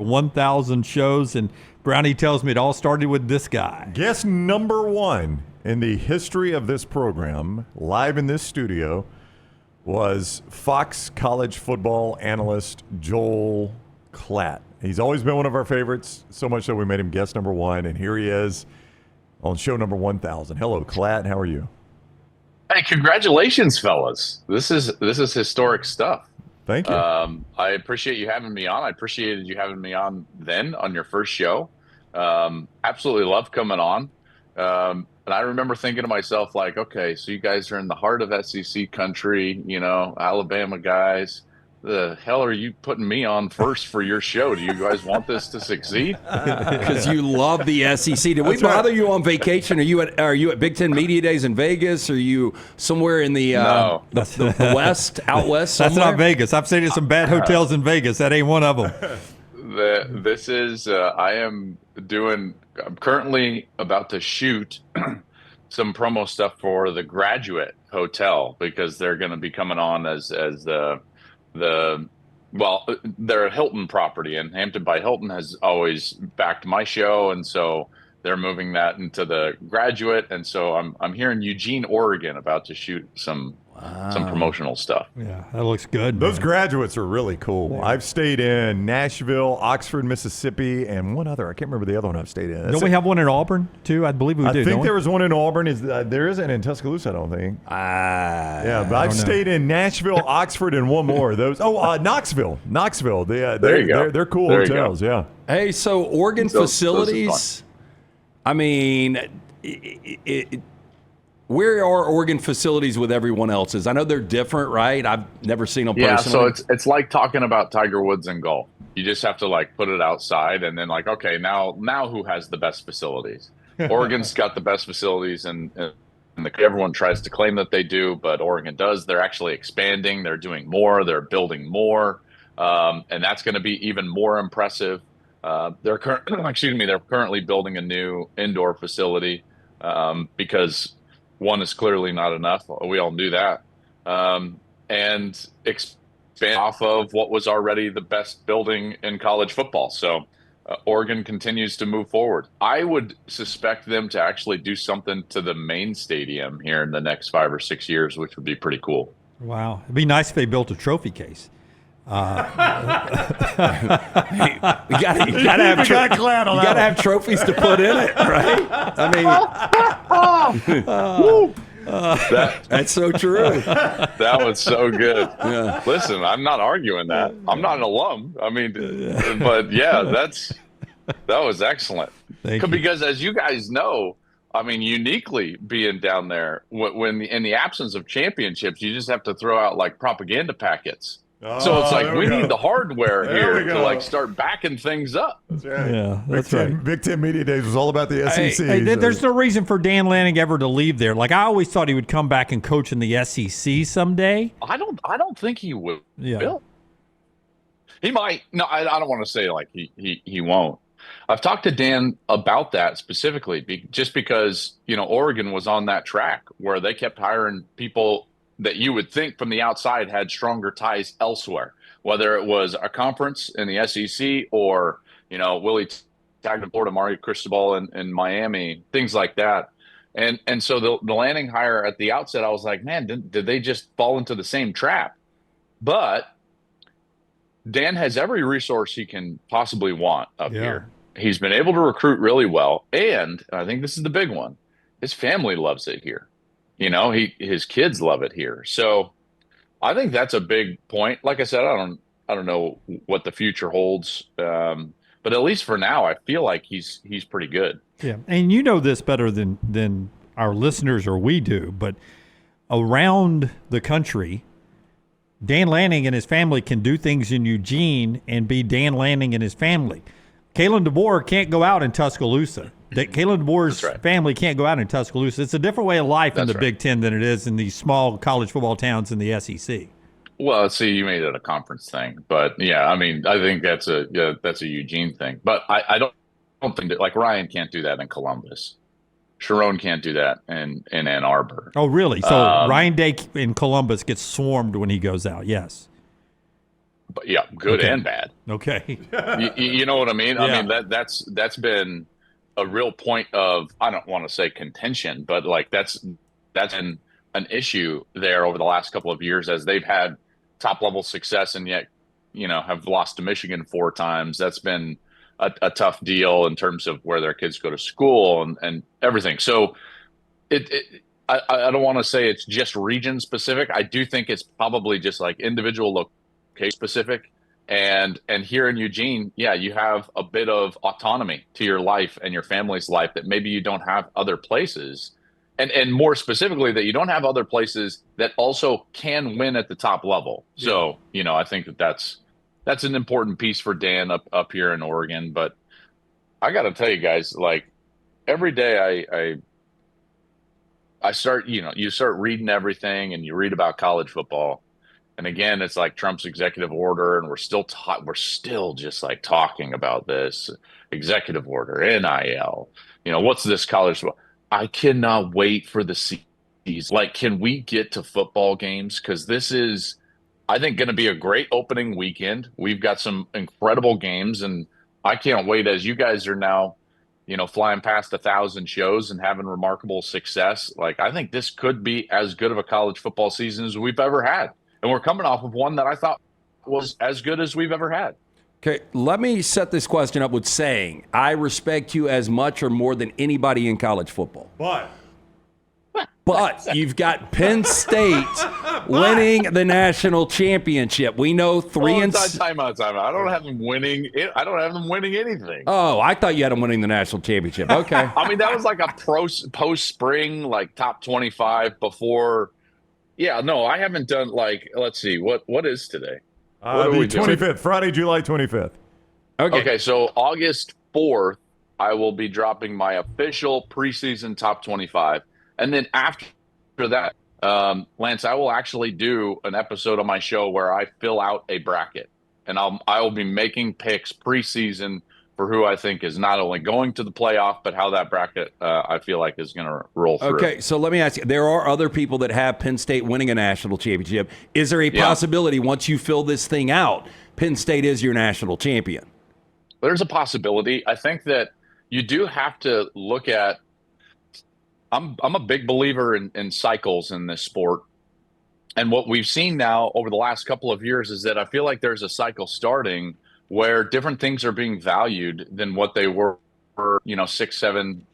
1,000 shows, and Brownie tells me it all started with this guy. Guest number one in the history of this program, live in this studio, was Fox college football analyst Joel Klatt. He's always been one of our favorites, so much so we made him guest number one, and here he is on show number 1,000. Hello, Klatt. How are you? Hey, congratulations, fellas. This is historic stuff. Thank you. I appreciate you having me on. I appreciated you having me on then on your first show. Absolutely love coming on. And I remember thinking to myself, like, okay, so you guys are in the heart of SEC country, Alabama guys. The hell are you putting me on first for your show? Do you guys want this to succeed? Because you love the SEC. Did we bother you on vacation? Are you at Big Ten Media Days in Vegas? Are you somewhere in the West, out west somewhere? That's not Vegas. I've stayed at some bad hotels in Vegas. That ain't one of them. I'm currently about to shoot some promo stuff for the Graduate Hotel because they're going to be coming on as they're a Hilton property, and Hampton by Hilton has always backed my show, and so they're moving that into the Graduate, and so I'm here in Eugene, Oregon, about to shoot some promotional stuff. Yeah, that looks good. Those Graduates are really cool. Yeah. I've stayed in Nashville, Oxford, Mississippi, and one other. I can't remember the other one I've stayed in. Don't we have one in Auburn, too? I believe we do. I think there was one in Auburn. There isn't in Tuscaloosa, I don't think. Yeah, but I've stayed in Nashville, Oxford, and one more of those. Knoxville. There you go. They're cool hotels, yeah. Hey, so Oregon facilities, I mean, where are Oregon facilities with everyone else's? I know they're different, right? I've never seen them personally. Yeah, so it's like talking about Tiger Woods and golf. You just have to put it outside and then okay, now who has the best facilities? Oregon's got the best facilities, and everyone tries to claim that they do, but Oregon does. They're actually expanding. They're doing more. They're building more, and that's going to be even more impressive. They're currently building a new indoor facility because one is clearly not enough. We all knew that. And expand off of what was already the best building in college football. So Oregon continues to move forward. I would suspect them to actually do something to the main stadium here in the next 5 or 6 years, which would be pretty cool. Wow. It'd be nice if they built a trophy case. You gotta have trophies to put in it, right? I mean, that's so true. That was so good. Yeah. Listen, I'm not arguing that. I'm not an alum. I mean, but yeah, that was excellent. Because as you guys know, I mean, uniquely being down there, when in the absence of championships, you just have to throw out propaganda packets. So it's we need the hardware here to start backing things up. That's right. Yeah, that's right. Big Ten Media Days was all about the SEC. There's no reason for Dan Lanning ever to leave there. I always thought he would come back and coach in the SEC someday. I don't think he will. Yeah. He might. No, I don't want to say he won't. I've talked to Dan about that specifically, just because Oregon was on that track where they kept hiring people that you would think from the outside had stronger ties elsewhere, whether it was a conference in the SEC or, Willie Taggart in Florida, Mario Cristobal in Miami, things like that. And so the Lanning hire at the outset, I was like, man, did they just fall into the same trap? But Dan has every resource he can possibly want up here. He's been able to recruit really well. And I think this is the big one. His family loves it here. His kids love it here. So I think that's a big point. Like I said, I don't know what the future holds. But at least for now, I feel like he's pretty good. Yeah. And you know this better than our listeners or we do, but around the country, Dan Lanning and his family can do things in Eugene and be Dan Lanning and his family. Kalen DeBoer can't go out in Tuscaloosa. Kalen DeBoer's family can't go out in Tuscaloosa. It's a different way of life in the Big Ten than it is in these small college football towns in the SEC. Well, see, you made it a conference thing, but yeah, I mean, I think that's a Eugene thing. But I don't think that Ryan can't do that in Columbus. Sharon can't do that in Ann Arbor. Oh, really? So Ryan Day in Columbus gets swarmed when he goes out. Yes. but yeah, good and bad. Okay. You know what I mean? Yeah. I mean, that's been a real point of, I don't want to say contention, but like that's been an issue there over the last couple of years as they've had top level success and yet, have lost to Michigan 4 times. That's been a tough deal in terms of where their kids go to school and everything. So I don't want to say it's just region specific. I do think it's probably just like individual location specific. And here in Eugene, yeah, you have a bit of autonomy to your life and your family's life that maybe you don't have other places. And more specifically, that you don't have other places that also can win at the top level. Yeah. So, I think that's an important piece for Dan up here in Oregon. But I got to tell you guys, like every day I start, you start reading everything and you read about college football. And again, it's like Trump's executive order, and we're still just like talking about this executive order, NIL. What's this college football? I cannot wait for the season. Like, can we get to football games? Because this is, I think, going to be a great opening weekend. We've got some incredible games, and I can't wait as you guys are now, flying past 1,000 shows and having remarkable success. Like, I think this could be as good of a college football season as we've ever had. And we're coming off of one that I thought was as good as we've ever had. Okay, let me set this question up with saying, I respect you as much or more than anybody in college football. But you've got Penn State winning the national championship. We know Time out. I don't have them winning. I don't have them winning anything. Oh, I thought you had them winning the national championship. Okay. I mean, that was like a post-spring, like top 25 before. Yeah, no, I haven't done like, let's see, what is today? The 25th, Friday, July 25th. Okay, so August 4th, I will be dropping my official preseason top 25. And then after that, Lance, I will actually do an episode on my show where I fill out a bracket. And I will be making picks preseason for who I think is not only going to the playoff, but how that bracket I feel like is going to roll through. Okay, so let me ask you, there are other people that have Penn State winning a national championship. Is there a possibility once you fill this thing out, Penn State is your national champion? There's a possibility. I think that you do have to look at, I'm a big believer in cycles in this sport. And what we've seen now over the last couple of years is that I feel like there's a cycle starting where different things are being valued than what they were, 6, 7,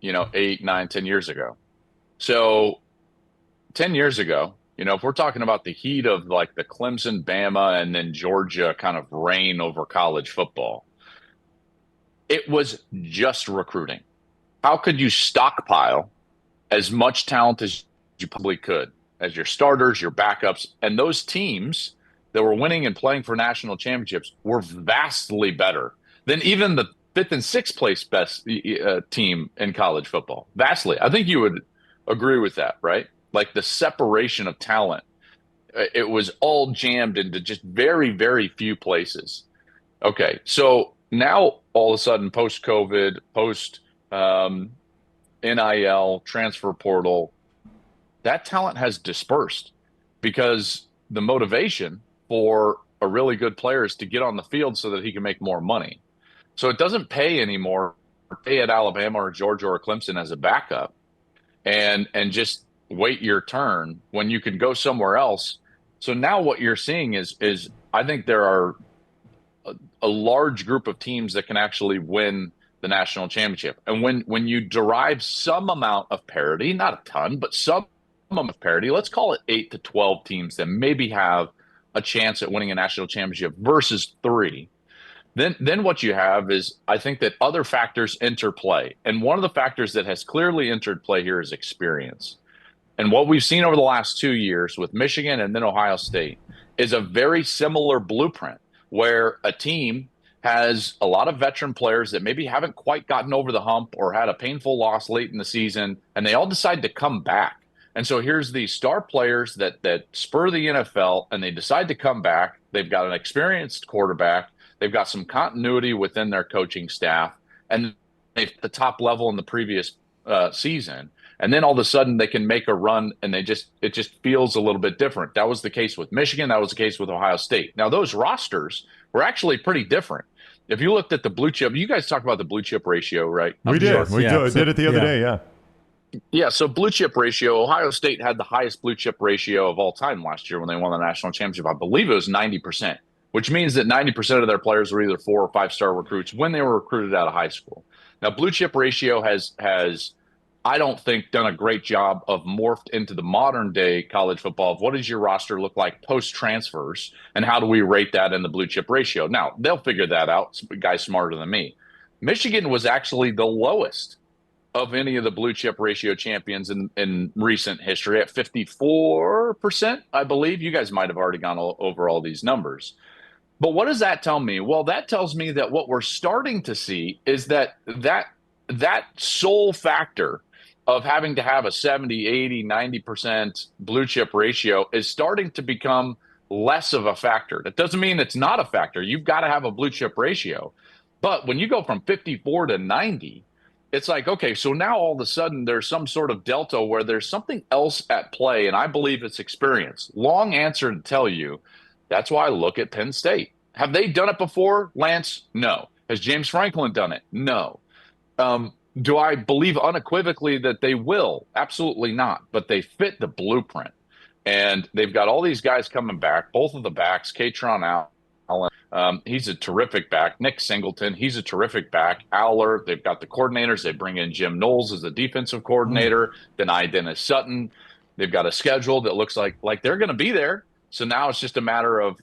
8, 9, 10 years ago. So 10 years ago, if we're talking about the heat of like the Clemson, Bama, and then Georgia kind of reign over college football, it was just recruiting. How could you stockpile as much talent as you probably could, as your starters, your backups, and those teams that were winning and playing for national championships were vastly better than even the 5th and 6th place best team in college football. Vastly. I think you would agree with that, right? Like the separation of talent, it was all jammed into just very, very few places. Okay, so now all of a sudden, post-COVID, post-NIL, transfer portal, that talent has dispersed because the motivation for a really good player is to get on the field so that he can make more money. So it doesn't pay anymore to pay at Alabama or Georgia or Clemson as a backup and just wait your turn when you can go somewhere else. So now what you're seeing is I think there are a large group of teams that can actually win the national championship. And when you derive some amount of parity, not a ton, but some amount of parity, let's call it 8 to 12 teams that maybe have a chance at winning a national championship versus 3, then what you have is, I think that other factors interplay. And one of the factors that has clearly entered play here is experience. And what we've seen over the last 2 years with Michigan and then Ohio State is a very similar blueprint where a team has a lot of veteran players that maybe haven't quite gotten over the hump or had a painful loss late in the season, and they all decide to come back. And so here's these star players that spur the NFL, and they decide to come back. They've got an experienced quarterback. They've got some continuity within their coaching staff, and they've at the top level in the previous season. And then all of a sudden they can make a run, and it just feels a little bit different. That was the case with Michigan. That was the case with Ohio State. Now, those rosters were actually pretty different. If you looked at the blue chip, you guys talked about the blue chip ratio, right? We did. We did it the other day, yeah. Yeah, so blue chip ratio, Ohio State had the highest blue chip ratio of all time last year when they won the national championship. I believe it was 90%, which means that 90% of their players were either 4- or 5-star recruits when they were recruited out of high school. Now, blue chip ratio has I don't think done a great job of morphed into the modern day college football of what does your roster look like post transfers and how do we rate that in the blue chip ratio. Now, they'll figure that out. Guys smarter than me. Michigan was actually the lowest of any of the blue chip ratio champions in recent history at 54%, I believe. You guys might have already gone over all these numbers. But what does that tell me? Well, that tells me that what we're starting to see is that sole factor of having to have a 70, 80, 90% blue chip ratio is starting to become less of a factor. That doesn't mean it's not a factor. You've got to have a blue chip ratio. But when you go from 54 to 90, it's like, okay, so now all of a sudden there's some sort of delta where there's something else at play, and I believe it's experience. Long answer to tell you, that's why I look at Penn State. Have they done it before, Lance? No. Has James Franklin done it? No. Do I believe unequivocally that they will? Absolutely not. But they fit the blueprint. And they've got all these guys coming back, both of the backs, Katron Allen. He's a terrific back. Nick Singleton, he's a terrific back. Aller, they've got the coordinators. They bring in Jim Knowles as the defensive coordinator. Deny Dennis Sutton. They've got a schedule that looks like they're going to be there. So now it's just a matter of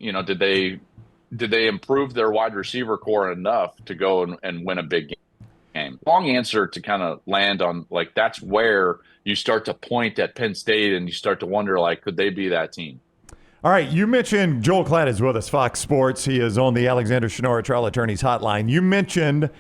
did they improve their wide receiver core enough to go and win a big game? Long answer to kind of land on that's where you start to point at Penn State and you start to wonder could they be that team? All right, you mentioned Joel Klatt is with us, Fox Sports. He is on the Alexander Shinora Trial Attorneys Hotline. You mentioned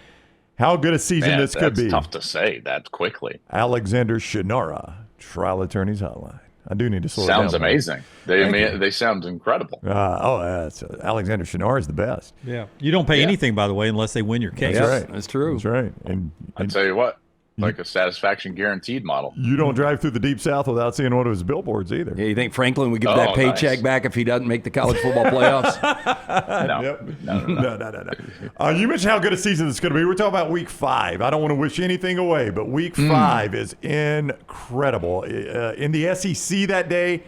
how good a season this could be. That's tough to say that quickly. Alexander Shinora Trial Attorneys Hotline. I do need to slow it down. Sounds amazing. They sound incredible. Alexander Shinora is the best. Yeah. You don't pay anything, by the way, unless they win your case. That's right. That's true. That's right. And I tell you what, a satisfaction guaranteed model. You don't drive through the Deep South without seeing one of his billboards either. Yeah, you think Franklin would give that paycheck back if he doesn't make the college football playoffs? No. You mentioned how good a season this is going to be. We're talking about Week 5. I don't want to wish anything away, but Week 5 is incredible. In the SEC that day,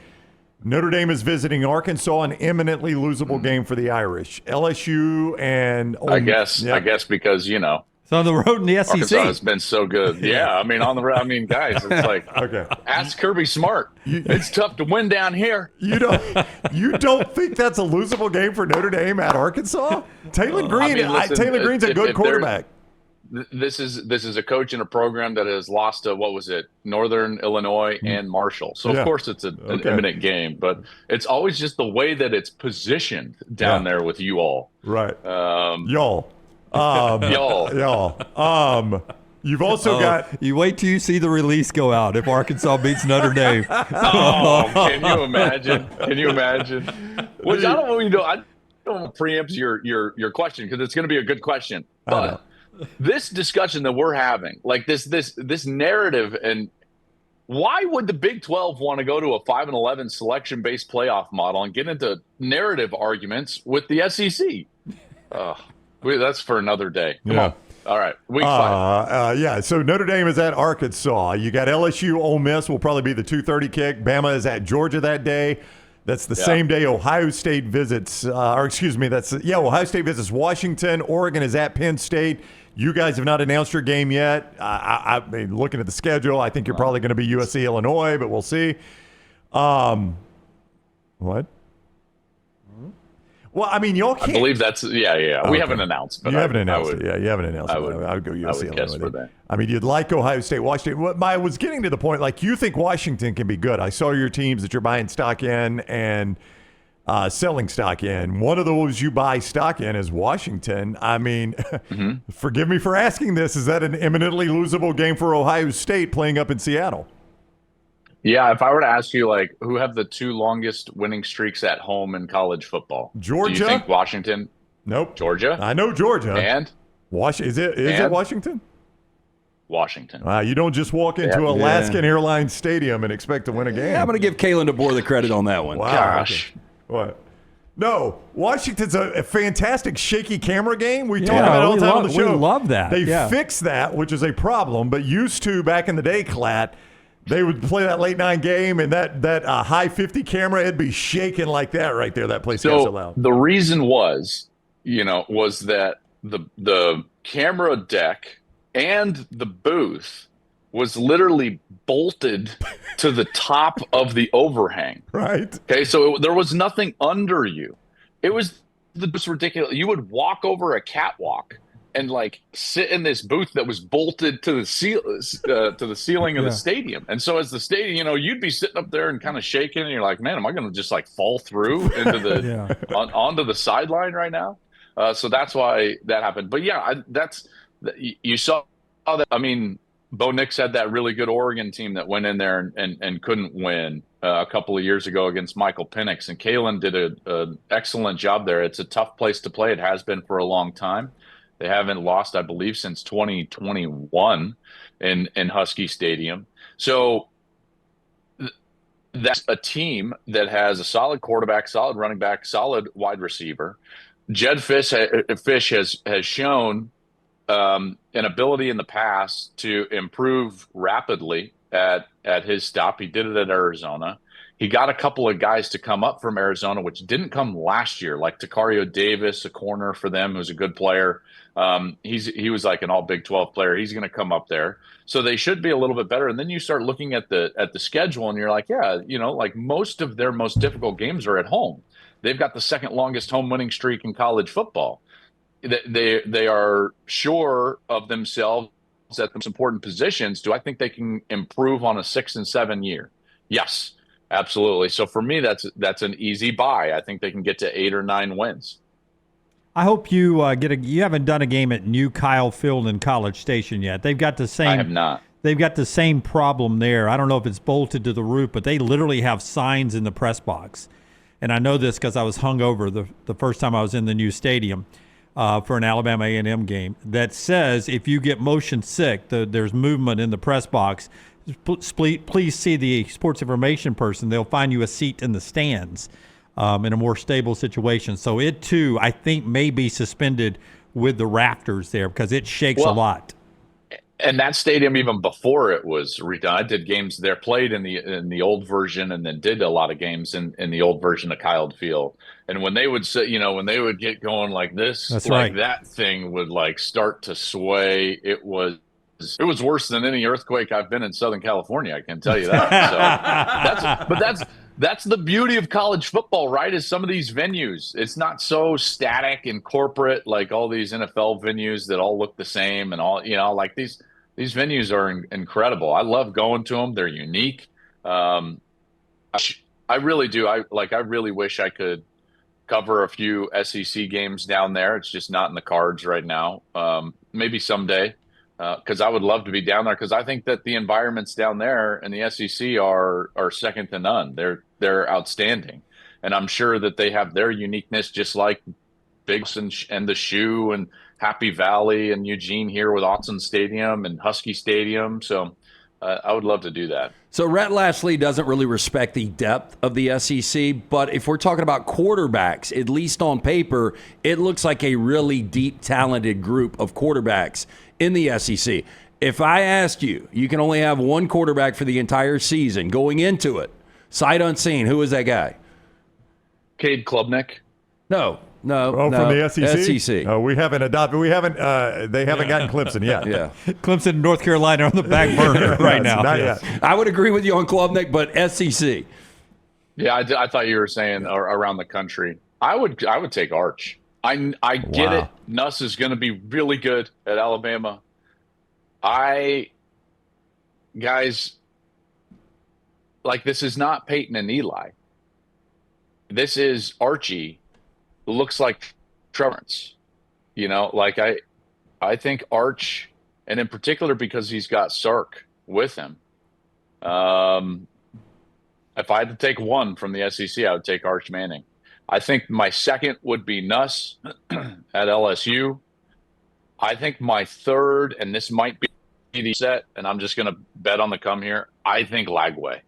Notre Dame is visiting Arkansas, an imminently losable game for the Irish. LSU and I guess because it's on the road in the SEC. Arkansas has been so good. Yeah, I mean on the road. I mean, guys, it's like ask Kirby Smart. It's tough to win down here. You don't think that's a losable game for Notre Dame at Arkansas? Taylor Green. Taylor Green's a good quarterback. This is a coach in a program that has lost to Northern Illinois and Marshall. So of course it's an imminent game, but it's always just the way that it's positioned down there with you all. Right. Y'all. You've also got. You wait till you see the release go out if Arkansas beats Notre Dame. Can you imagine? Which I don't preempt your question because it's going to be a good question. But this discussion that we're having, this narrative, and why would the Big 12 want to go to a 5-11 selection-based playoff model and get into narrative arguments with the SEC? That's for another day. Come on. All right. Week 5. So Notre Dame is at Arkansas. You got LSU, Ole Miss will probably be the 2:30 kick. Bama is at Georgia that day. That's the same day Ohio State visits, Ohio State visits Washington. Oregon is at Penn State. You guys have not announced your game yet. I mean, looking at the schedule, I think you're probably going to be USC, Illinois, but we'll see. What? Well, I mean, y'all can't. I believe that's We haven't announced. But you haven't announced it. You haven't announced it. I would go USC. I mean, you'd like Ohio State, Washington. I was getting to the point, you think Washington can be good. I saw your teams that you're buying stock in and selling stock in. One of those you buy stock in is Washington. I mean, forgive me for asking this. Is that an imminently losable game for Ohio State playing up in Seattle? Yeah, if I were to ask you, who have the 2 longest winning streaks at home in college football? Georgia. Do you think Washington? Nope. Georgia? I know Georgia. And? Is it Washington? Washington. Wow, you don't just walk into Alaskan Airlines Stadium and expect to win a game. Yeah, I'm going to give Kalen DeBoer the credit on that one. Wow. Gosh. Okay. What? No, Washington's a fantastic shaky camera game. We talk about it all the time on the show. We love that. They fixed that, which is a problem, but used to back in the day, Klatt, they would play that late night game and that high 50 camera, it'd be shaking like that right there. That place got so loud. The reason was that the camera deck and the booth was literally bolted to the top of the overhang. Right. Okay, so there was nothing under you. It was ridiculous. You would walk over a catwalk and like sit in this booth that was bolted to the ceiling of the stadium. And so as the stadium, you'd be sitting up there and kind of shaking, and you're like, man, am I going to just like fall through into the onto the sideline right now? So that's why that happened. But you saw that. I mean, Bo Nix had that really good Oregon team that went in there and couldn't win a couple of years ago against Michael Penix. And Kalen did an excellent job there. It's a tough place to play. It has been for a long time. They haven't lost, I believe, since 2021 in Husky Stadium. So that's a team that has a solid quarterback, solid running back, solid wide receiver. Jedd Fish has shown an ability in the past to improve rapidly at his stop. He did it at Arizona. He got a couple of guys to come up from Arizona, which didn't come last year, like Takario Davis, a corner for them, who's a good player. He was like an all Big 12 player. He's going to come up there. So they should be a little bit better. And then you start looking at the schedule and you're like, like most of their most difficult games are at home. They've got the second longest home winning streak in college football. They are sure of themselves at the most important positions. Do I think they can improve on a 6 and 7 year? Yes, absolutely. So for me, that's an easy buy. I think they can get to 8 or 9 wins. I hope you you haven't done a game at New Kyle Field in College Station yet. They've got the same. I have not. They've got the same problem there. I don't know if it's bolted to the roof, but they literally have signs in the press box. And I know this because I was hungover the first time I was in the new stadium for an Alabama A&M game that says if you get motion sick, there's movement in the press box, please see the sports information person. They'll find you a seat in the stands in a more stable situation. So it, too, I think may be suspended with the rafters there because it shakes a lot. And that stadium, even before it was redone, I did games there, played in the old version, and then did a lot of games in the old version of Kyle Field. And when they would say, when they would get going like this, that thing would like start to sway. It was worse than any earthquake I've been in Southern California. I can tell you that. So that's the beauty of college football, right? Is some of these venues, it's not so static and corporate like all these NFL venues that all look the same and all, like these venues are incredible. I love going to them. They're unique. I really do. I really wish I could cover a few SEC games down there. It's just not in the cards right now. Maybe someday, because I would love to be down there, because I think that the environments down there in the SEC are second to none. They're outstanding, and I'm sure that they have their uniqueness, just like Biggs and the Shoe and Happy Valley and Eugene here with Autzen Stadium and Husky Stadium. So I would love to do that. So Rhett Lashlee doesn't really respect the depth of the SEC, but if we're talking about quarterbacks, at least on paper, it looks like a really deep, talented group of quarterbacks in the SEC. If I asked you, you can only have one quarterback for the entire season going into it, sight unseen, who is that guy? Cade Klubnik. No. From the SEC? SEC. Oh, we haven't adopted. They haven't gotten Clemson yet. Yeah. Clemson and North Carolina on the back burner right now. Not yet. I would agree with you on Klubnik, but SEC. Yeah, I thought you were saying around the country. I would take Arch. I get it. Nuss is going to be really good at Alabama. Guys, like, this is not Peyton and Eli. This is Archie. Looks like Trevorance, I think Arch, and in particular because he's got Sark with him. If I had to take one from the SEC, I would take Arch Manning. I think my second would be Nuss at LSU. I think my third, and this might be the set, and I'm just going to bet on the come here. I think Lagway.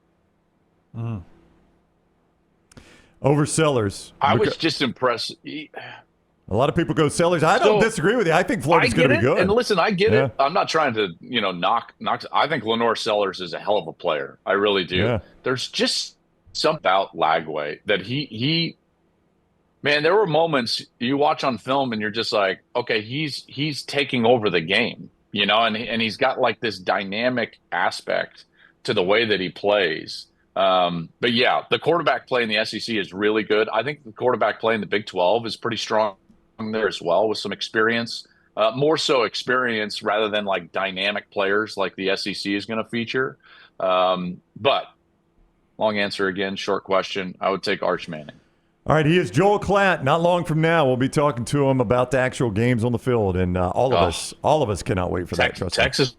Over Sellers. I was just impressed. A lot of people go Sellers. I don't disagree with you. I think Florida's going to be good. And listen, I get it. I'm not trying to, knock. I think Lenore Sellers is a hell of a player. I really do. Yeah. There's just something about Lagway that he man, there were moments you watch on film and you're just like, okay, he's taking over the game, and he's got like this dynamic aspect to the way that he plays. But yeah, the quarterback play in the SEC is really good. I think the quarterback play in the Big 12 is pretty strong there as well, with some experience, more so experience rather than like dynamic players like the SEC is going to feature. But long answer again, short question. I would take Arch Manning. All right, he is Joel Klatt. Not long from now, we'll be talking to him about the actual games on the field, and all of us cannot wait for that. Texas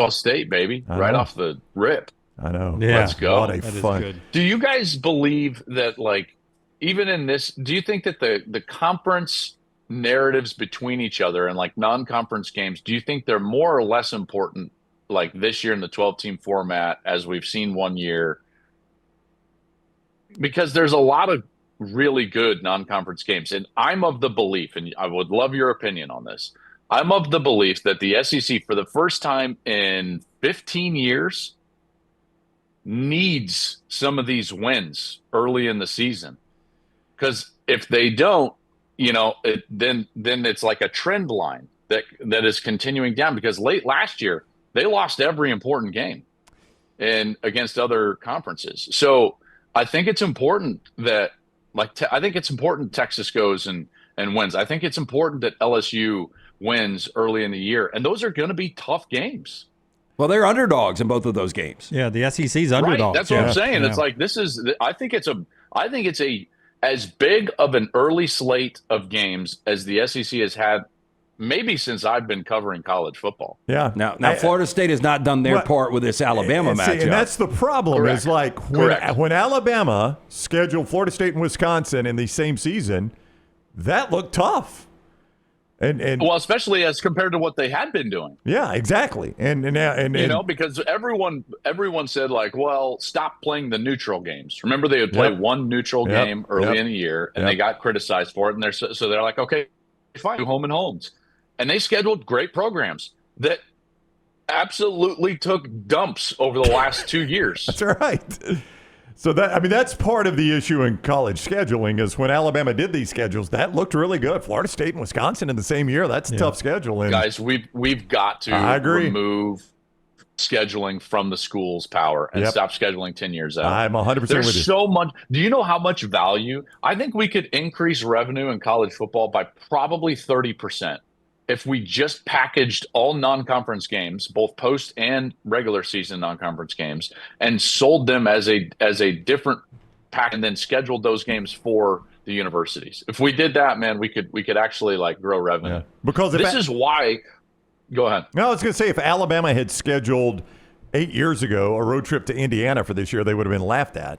State, baby, right off the rip. I know. Yeah. Let's go. What a That is fun. good. Do you guys believe that, like, even in this, do you think that the conference narratives between each other and like non-conference games, do you think they're more or less important, like this year in the 12-team format, as we've seen one year? Because there's a lot of really good non-conference games, and I'm of the belief, and I would love your opinion on this. I'm of the belief that the SEC, for the first time in 15 years, needs some of these wins early in the season, because if they don't, then it's like a trend line that is continuing down, because late last year they lost every important game and against other conferences. So I think it's important that I think it's important Texas goes and wins. I think it's important that LSU wins early in the year, and those are going to be tough games. Well, they're underdogs in both of those games. Yeah, the SEC's underdogs. Right, that's what I'm saying. Yeah. It's like I think it's a as big of an early slate of games as the SEC has had maybe since I've been covering college football. Yeah. Now Florida State has not done their part with this Alabama matchup. And that's the problem. Correct. Is like when Alabama scheduled Florida State and Wisconsin in the same season, that looked tough. And well, especially as compared to what they had been doing. Yeah, exactly. And Because everyone said like, well, stop playing the neutral games. Remember, they would play one neutral game early in the year, and they got criticized for it. And they're like, okay, fine, do home and homes. And they scheduled great programs that absolutely took dumps over the last 2 years. That's right. So that's part of the issue in college scheduling, is when Alabama did these schedules, that looked really good. Florida State and Wisconsin in the same year, that's a tough schedule. And guys, we've got to remove scheduling from the school's power and stop scheduling 10 years out. I'm 100% with you. There's so much. Do you know how much value? I think we could increase revenue in college football by probably 30%. If we just packaged all non-conference games, both post and regular season non-conference games, and sold them as a different pack, and then scheduled those games for the universities. If we did that, man, we could actually like grow revenue. Yeah. Because this is why. Go ahead. No, I was going to say, if Alabama had scheduled 8 years ago a road trip to Indiana for this year, they would have been laughed at.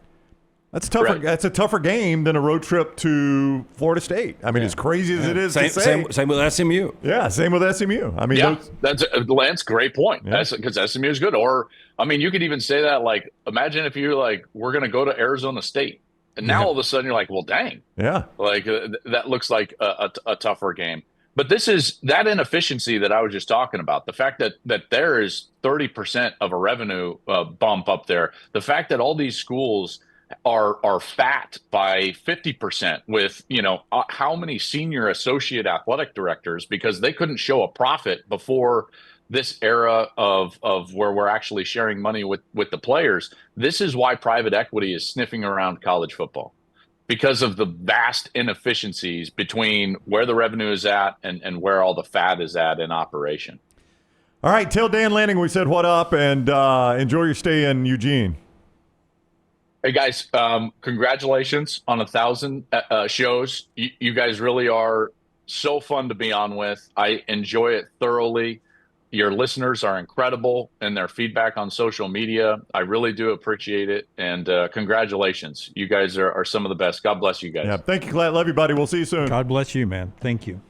That's tougher. Correct. That's a tougher game than a road trip to Florida State. I mean, as crazy as it is to say. Same with SMU. Yeah, same with SMU. I mean, that's Lance. Great point. That's because SMU is good. Or I mean, you could even say that like, imagine if you're like, we're going to go to Arizona State, and now all of a sudden you're like, well, dang, like that looks like a tougher game. But this is that inefficiency that I was just talking about. The fact that there is 30% of a revenue bump up there. The fact that all these schools are fat by 50% with, how many senior associate athletic directors, because they couldn't show a profit before this era of where we're actually sharing money with the players. This is why private equity is sniffing around college football, because of the vast inefficiencies between where the revenue is at and where all the fat is at in operation. All right, tell Dan Lanning we said what up, and enjoy your stay in Eugene. Hey guys, congratulations on 1,000 shows. You guys really are so fun to be on with. I enjoy it thoroughly. Your listeners are incredible in their feedback on social media. I really do appreciate it. And congratulations. You guys are some of the best. God bless you guys. Yeah, thank you, Klatt. Love you, buddy. We'll see you soon. God bless you, man. Thank you.